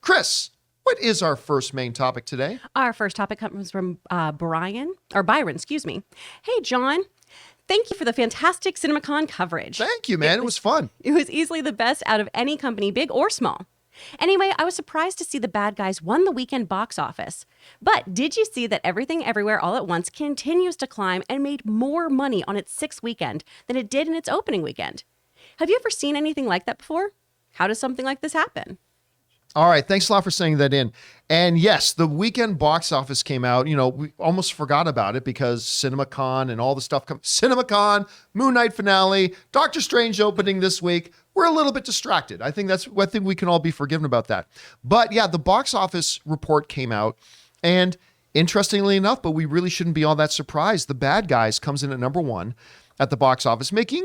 Chris, what is our first main topic today? Our first topic comes from Byron, excuse me. Hey, John. Thank you for the fantastic CinemaCon coverage. Thank you, man. It was fun. It was easily the best out of any company, big or small. Anyway, I was surprised to see The Bad Guys won the weekend box office. But did you see that Everything Everywhere All at Once continues to climb and made more money on its sixth weekend than it did in its opening weekend? Have you ever seen anything like that before? How does something like this happen? All right. Thanks a lot for sending that in. And yes, the weekend box office came out. You know, we almost forgot about it because CinemaCon and all the stuff comes. CinemaCon, Moon Knight finale, Doctor Strange opening this week. We're a little bit distracted. I think we can all be forgiven about that. But yeah, the box office report came out. And interestingly enough, but we really shouldn't be all that surprised. The Bad Guys comes in at number one at the box office, making,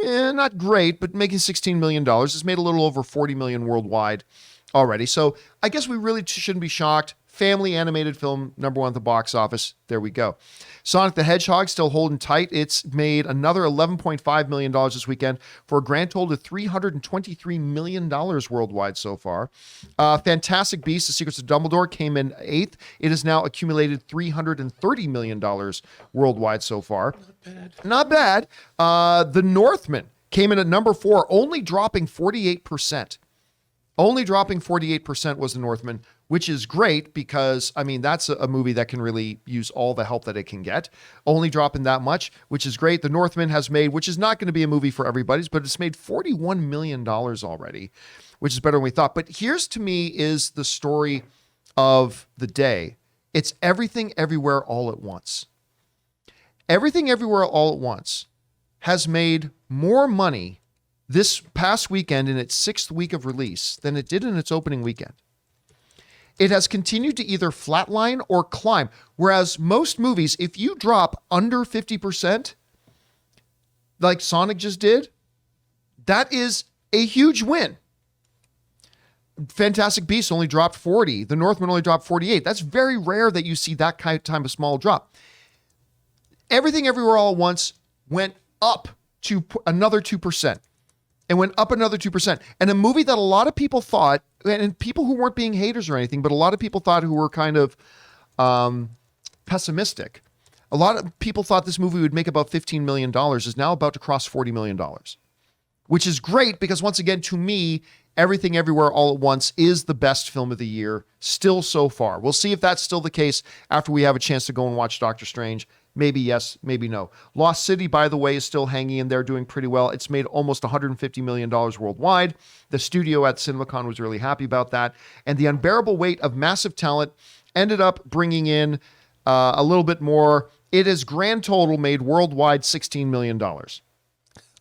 not great, but making $16 million. It's made a little over $40 million worldwide already. So I guess we really shouldn't be shocked. Family animated film, number one at the box office. There we go. Sonic the Hedgehog still holding tight. It's made another $11.5 million this weekend for a grand total of $323 million worldwide so far. Fantastic Beasts, The Secrets of Dumbledore came in eighth. It has now accumulated $330 million worldwide so far. Not bad. The Northman came in at number 4, only dropping 48%. Only dropping 48% was The Northman, which is great because, I mean, that's a movie that can really use all the help that it can get. Only dropping that much, which is great. The Northman has made, which is not going to be a movie for everybody's, but it's made $41 million already, which is better than we thought. But here's, to me, is the story of the day. It's Everything Everywhere All at Once. Everything Everywhere All at Once has made more money this past weekend in its sixth week of release than it did in its opening weekend. It has continued to either flatline or climb, whereas most movies, if you drop under 50%, like Sonic just did, that is a huge win. Fantastic Beasts only dropped 40. The Northman only dropped 48. That's very rare that you see that kind of small drop. Everything Everywhere All at Once went up to another 2%. And went up another 2%. And a movie that a lot of people thought, and people who weren't being haters or anything, but a lot of people thought who were kind of pessimistic. A lot of people thought this movie would make about $15 million, is now about to cross $40 million. Which is great because, once again, to me, Everything Everywhere All at Once is the best film of the year, still so far. We'll see if that's still the case after we have a chance to go and watch Doctor Strange. Maybe yes, maybe no. Lost City, by the way, is still hanging in there, doing pretty well. It's made almost $150 million worldwide. The studio at CinemaCon was really happy about that. And The Unbearable Weight of Massive Talent ended up bringing in a little bit more. It has grand total made worldwide $16 million,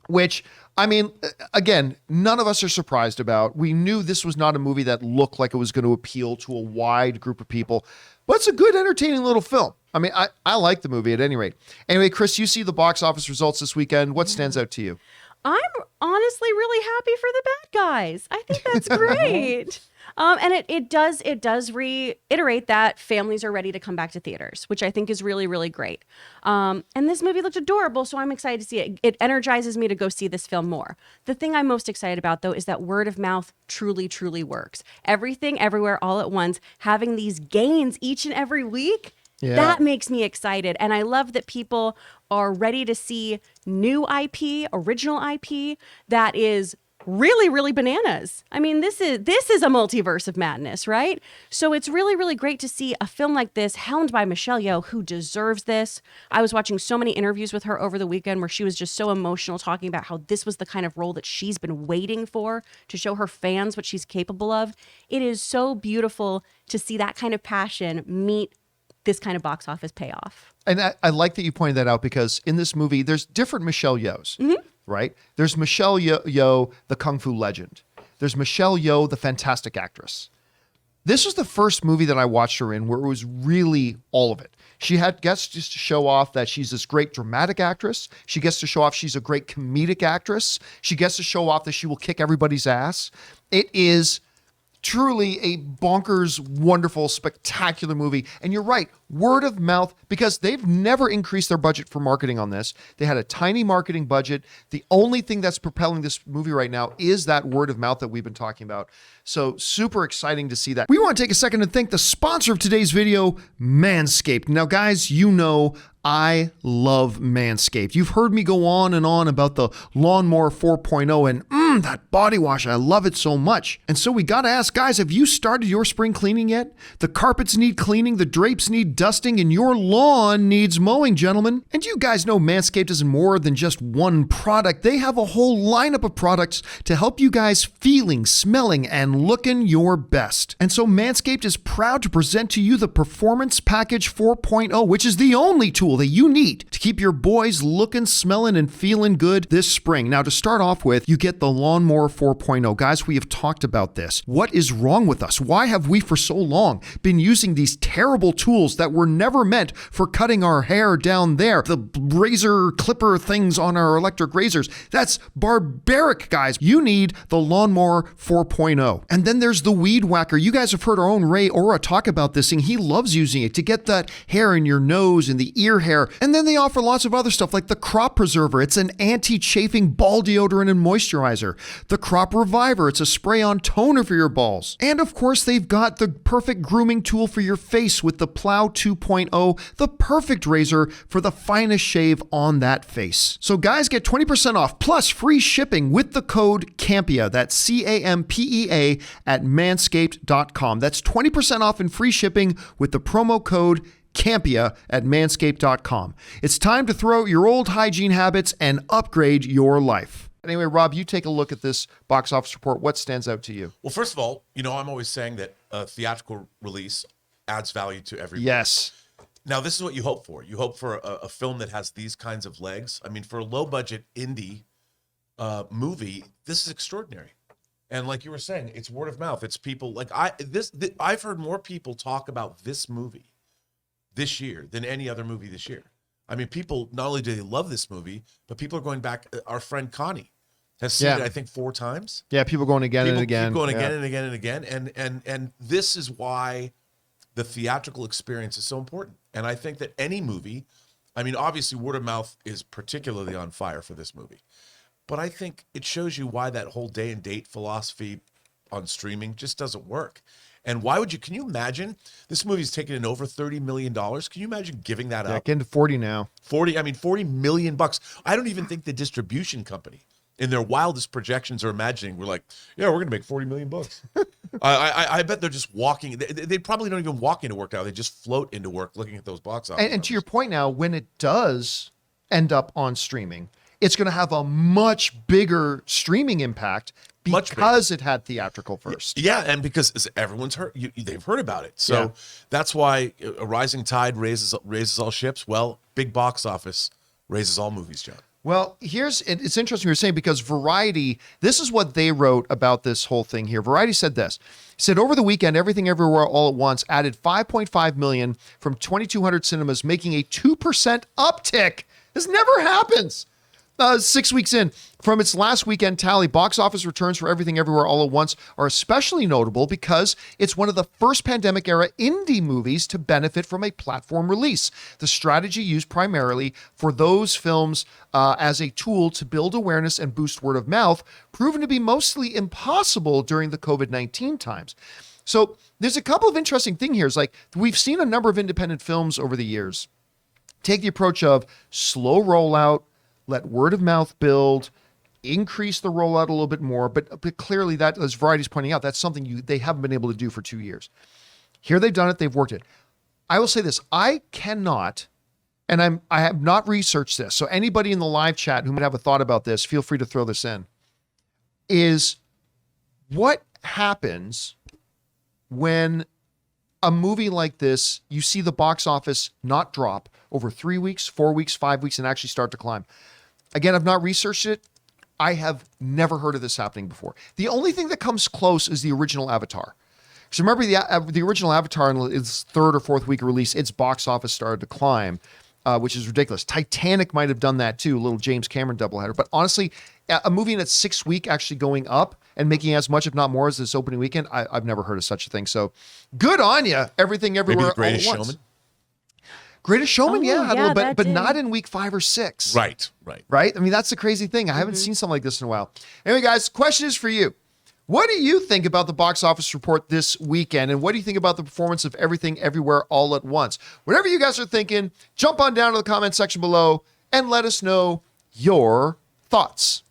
which, I mean, again, none of us are surprised about. We knew this was not a movie that looked like it was going to appeal to a wide group of people, but it's a good, entertaining little film. I mean, I like the movie at any rate. Anyway, Chris, you see the box office results this weekend. What stands out to you? I'm honestly really happy for The Bad Guys. I think that's great. And it does reiterate that families are ready to come back to theaters, which I think is really, really great. And this movie looked adorable, so I'm excited to see it. It energizes me to go see this film more. The thing I'm most excited about, though, is that word of mouth truly, truly works. Everything Everywhere All at Once, having these gains each and every week, that makes me excited. And I love that people are ready to see new IP, original IP that is really, really bananas. I mean, this is a multiverse of madness, right? So it's really, really great to see a film like this helmed by Michelle Yeoh, who deserves this. I was watching so many interviews with her over the weekend where she was just so emotional, talking about how this was the kind of role that she's been waiting for to show her fans what she's capable of. It is so beautiful to see that kind of passion meet this kind of box office payoff. And I like that you pointed that out, because in this movie, there's different Michelle Yeohs, right? There's Michelle Yeoh, the Kung Fu legend. There's Michelle Yeoh, the fantastic actress. This was the first movie that I watched her in where it was really all of it. She gets just to show off that she's this great dramatic actress. She gets to show off she's a great comedic actress. She gets to show off that she will kick everybody's ass. It is truly a bonkers, wonderful, spectacular movie. And you're right, word of mouth, because they've never increased their budget for marketing on this. They had a tiny marketing budget. The only thing that's propelling this movie right now is that word of mouth that we've been talking about. So super exciting to see that. We want to take a second to thank the sponsor of today's video, Manscaped. Now, guys, you know I love Manscaped. You've heard me go on and on about the Lawnmower 4.0 and that body wash. I love it so much. And so we got to ask, guys, have you started your spring cleaning yet? The carpets need cleaning, the drapes need dusting, and your lawn needs mowing, gentlemen. And you guys know Manscaped is more than just one product. They have a whole lineup of products to help you guys feeling, smelling, and looking your best. And so Manscaped is proud to present to you the Performance Package 4.0, which is the only tool that you need to keep your boys looking, smelling, and feeling good this spring. Now, to start off with, you get the Lawnmower 4.0. Guys, we have talked about this. What is wrong with us? Why have we for so long been using these terrible tools that were never meant for cutting our hair down there? The razor clipper things on our electric razors. That's barbaric, guys. You need the Lawnmower 4.0. And then there's the Weed Whacker. You guys have heard our own Ray Ora talk about this thing. He loves using it to get that hair in your nose and the ear hair. And then they offer lots of other stuff like the Crop Preserver. It's an anti-chafing ball deodorant and moisturizer. The Crop Reviver. It's a spray-on toner for your balls. And of course, they've got the perfect grooming tool for your face with the Plow 2.0, the perfect razor for the finest shave on that face. So guys, get 20% off plus free shipping with the code CAMPEA. That's CAMPEA at manscaped.com. That's 20% off and free shipping with the promo code Campea at manscaped.com. It's time to throw out your old hygiene habits and upgrade your life. Anyway, Rob, you take a look at this box office report. What stands out to you? Well, first of all, I'm always saying that a theatrical release adds value to everyone. Yes. Now, this is what you hope for. You hope for a film that has these kinds of legs. I mean, for a low-budget indie movie, this is extraordinary. And like you were saying, it's word of mouth. It's people like I've heard more people talk about this movie this year than any other movie this year. I mean, people, not only do they love this movie, but people are going back. Our friend Connie has seen it, I think, 4 times. Yeah, people going again and again. Keep going again and again and again. And this is why the theatrical experience is so important. And I think that any movie, I mean, obviously word of mouth is particularly on fire for this movie. But I think it shows you why that whole day and date philosophy on streaming just doesn't work. And why would you, can you imagine, this movie's taken in over $30 million. Can you imagine giving that up? Getting to 40 now. 40 million bucks. I don't even think the distribution company in their wildest projections are imagining, we're like, yeah, we're going to make 40 million bucks. I bet they're just walking. They probably don't even walk into work now. They just float into work looking at those box office. And to your point now, when it does end up on streaming, it's going to have a much bigger streaming impact because it had theatrical first. Yeah, and because everyone's heard, they've heard about it. So that's why a rising tide raises all ships. Well, big box office raises all movies, John. Well, it's interesting you're saying, because Variety, this is what they wrote about this whole thing here. Variety said this. It said, over the weekend, Everything Everywhere All at Once added $5.5 million from 2,200 cinemas, making a 2% uptick. This never happens. 6 weeks in. From its last weekend tally, box office returns for Everything Everywhere All at Once are especially notable because it's one of the first pandemic-era indie movies to benefit from a platform release. The strategy used primarily for those films as a tool to build awareness and boost word of mouth, proven to be mostly impossible during the COVID-19 times. So there's a couple of interesting things here. It's like we've seen a number of independent films over the years take the approach of slow rollout, let word of mouth build, increase the rollout a little bit more. But clearly that, as Variety's pointing out, that's something they haven't been able to do for 2 years. Here they've done it, they've worked it. I will say this, I cannot, and I have not researched this, so anybody in the live chat who might have a thought about this, feel free to throw this in, is what happens when a movie like this, you see the box office not drop over 3 weeks, 4 weeks, 5 weeks, and actually start to climb. Again, I've not researched it. I have never heard of this happening before. The only thing that comes close is the original Avatar. Because remember, the original Avatar in its 3rd or 4th week of release, its box office started to climb, which is ridiculous. Titanic might have done that too, a little James Cameron doubleheader. But honestly, a movie in its 6th week actually going up and making as much, if not more, as this opening weekend. I've never heard of such a thing. So good on you. Everything, Everywhere, Maybe The Greatest all at once. Showman. Greatest Showman, Oh, yeah, had a yeah, little bit, that but did. not in week 5 or 6. Right. Right? I mean, that's the crazy thing. I haven't seen something like this in a while. Anyway, guys, question is for you. What do you think about the box office report this weekend? And what do you think about the performance of Everything, Everywhere, All at Once? Whatever you guys are thinking, jump on down to the comment section below and let us know your thoughts.